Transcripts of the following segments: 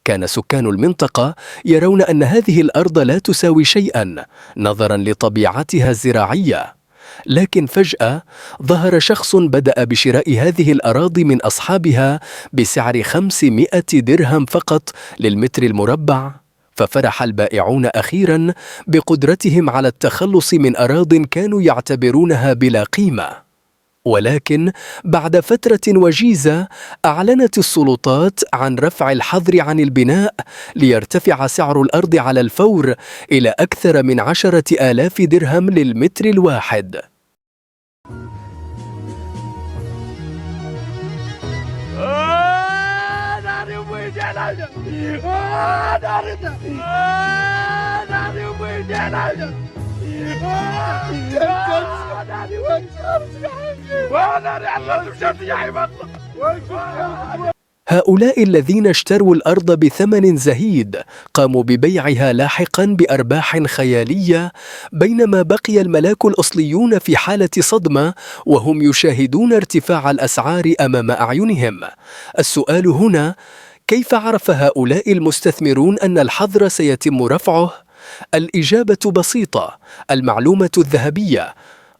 كان سكان المنطقة يرون أن هذه الأرض لا تساوي شيئا نظرا لطبيعتها الزراعية، لكن فجأة ظهر شخص بدأ بشراء هذه الأراضي من أصحابها بسعر 500 درهم فقط للمتر المربع. ففرح البائعون أخيرا بقدرتهم على التخلص من أراضٍ كانوا يعتبرونها بلا قيمة. ولكن بعد فترة وجيزة أعلنت السلطات عن رفع الحظر عن البناء ليرتفع سعر الأرض على الفور إلى أكثر من 10,000 درهم للمتر الواحد. هؤلاء الذين اشتروا الأرض بثمن زهيد قاموا ببيعها لاحقا بأرباح خيالية، بينما بقي الملاك الأصليون في حالة صدمة وهم يشاهدون ارتفاع الأسعار أمام أعينهم. السؤال هنا: كيف عرف هؤلاء المستثمرون أن الحظر سيتم رفعه؟ الإجابة بسيطة: المعلومة الذهبية.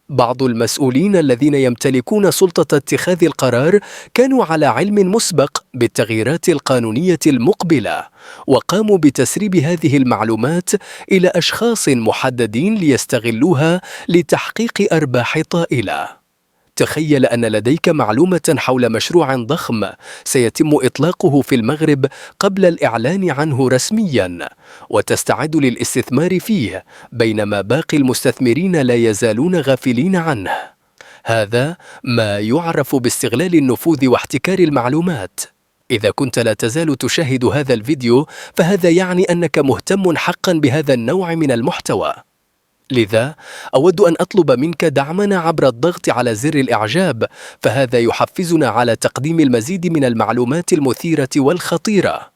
بعض المسؤولين الذين يمتلكون سلطة اتخاذ القرار كانوا على علم مسبق بالتغييرات القانونية المقبلة، وقاموا بتسريب هذه المعلومات إلى أشخاص محددين ليستغلوها لتحقيق أرباح طائلة. تخيل أن لديك معلومة حول مشروع ضخم سيتم إطلاقه في المغرب قبل الإعلان عنه رسمياً، وتستعد للاستثمار فيه، بينما باقي المستثمرين لا يزالون غافلين عنه. هذا ما يعرف باستغلال النفوذ واحتكار المعلومات. إذا كنت لا تزال تشاهد هذا الفيديو، فهذا يعني أنك مهتم حقاً بهذا النوع من المحتوى. لذا أود أن أطلب منك دعمنا عبر الضغط على زر الإعجاب، فهذا يحفزنا على تقديم المزيد من المعلومات المثيرة والخطيرة.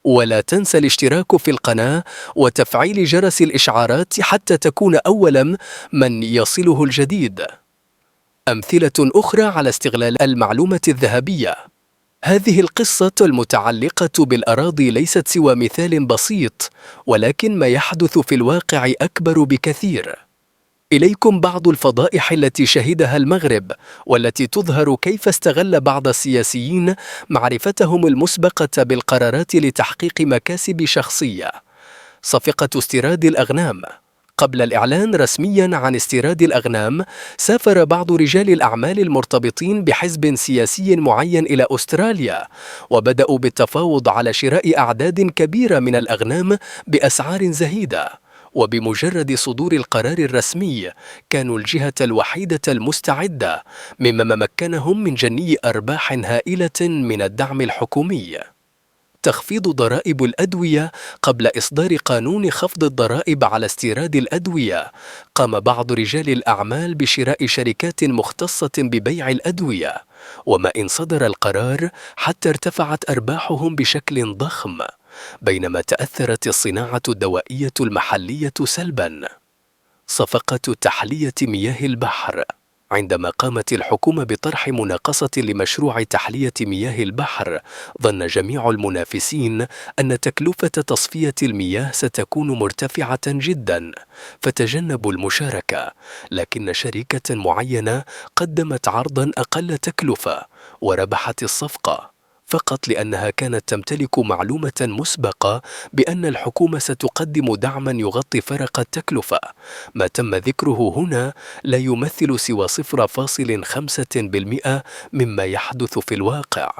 ولا تنسى الاشتراك في القناة وتفعيل جرس الإشعارات حتى تكون أول من يصله الجديد. أمثلة أخرى على استغلال المعلومة الذهبية. هذه القصة المتعلقة بالأراضي ليست سوى مثال بسيط، ولكن ما يحدث في الواقع أكبر بكثير. إليكم بعض الفضائح التي شهدها المغرب، والتي تظهر كيف استغل بعض السياسيين معرفتهم المسبقة بالقرارات لتحقيق مكاسب شخصية. صفقة استيراد الأغنام. قبل الإعلان رسمياً عن استيراد الأغنام، سافر بعض رجال الأعمال المرتبطين بحزب سياسي معين إلى أستراليا، وبدأوا بالتفاوض على شراء أعداد كبيرة من الأغنام بأسعار زهيدة. وبمجرد صدور القرار الرسمي، كانوا الجهة الوحيدة المستعدة، مما مكنهم من جني أرباح هائلة من الدعم الحكومي. تخفيض ضرائب الأدوية. قبل إصدار قانون خفض الضرائب على استيراد الأدوية، قام بعض رجال الأعمال بشراء شركات مختصة ببيع الأدوية، وما إن صدر القرار حتى ارتفعت أرباحهم بشكل ضخم، بينما تأثرت الصناعة الدوائية المحلية سلباً. صفقة تحلية مياه البحر. عندما قامت الحكومة بطرح مناقصة لمشروع تحلية مياه البحر، ظن جميع المنافسين أن تكلفة تصفية المياه ستكون مرتفعة جدا، فتجنبوا المشاركة. لكن شركة معينة قدمت عرضا أقل تكلفة وربحت الصفقة، فقط لأنها كانت تمتلك معلومة مسبقة بأن الحكومة ستقدم دعما يغطي فرق التكلفة. ما تم ذكره هنا لا يمثل سوى 0.5% مما يحدث في الواقع.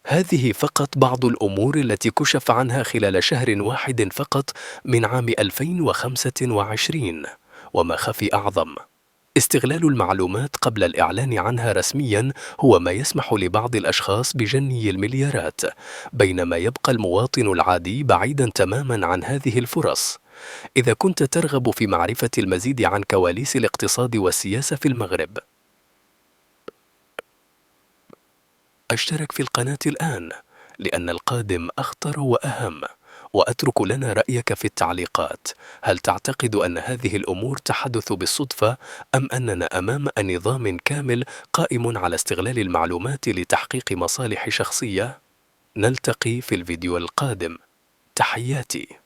هذه فقط بعض الأمور التي كشف عنها خلال شهر واحد فقط من عام 2025، وما خفي أعظم. استغلال المعلومات قبل الإعلان عنها رسمياً هو ما يسمح لبعض الأشخاص بجني المليارات، بينما يبقى المواطن العادي بعيداً تماماً عن هذه الفرص. إذا كنت ترغب في معرفة المزيد عن كواليس الاقتصاد والسياسة في المغرب، اشترك في القناة الآن، لأن القادم أخطر وأهم، وأترك لنا رأيك في التعليقات. هل تعتقد أن هذه الأمور تحدث بالصدفة أم أننا أمام نظام كامل قائم على استغلال المعلومات لتحقيق مصالح شخصية؟ نلتقي في الفيديو القادم. تحياتي.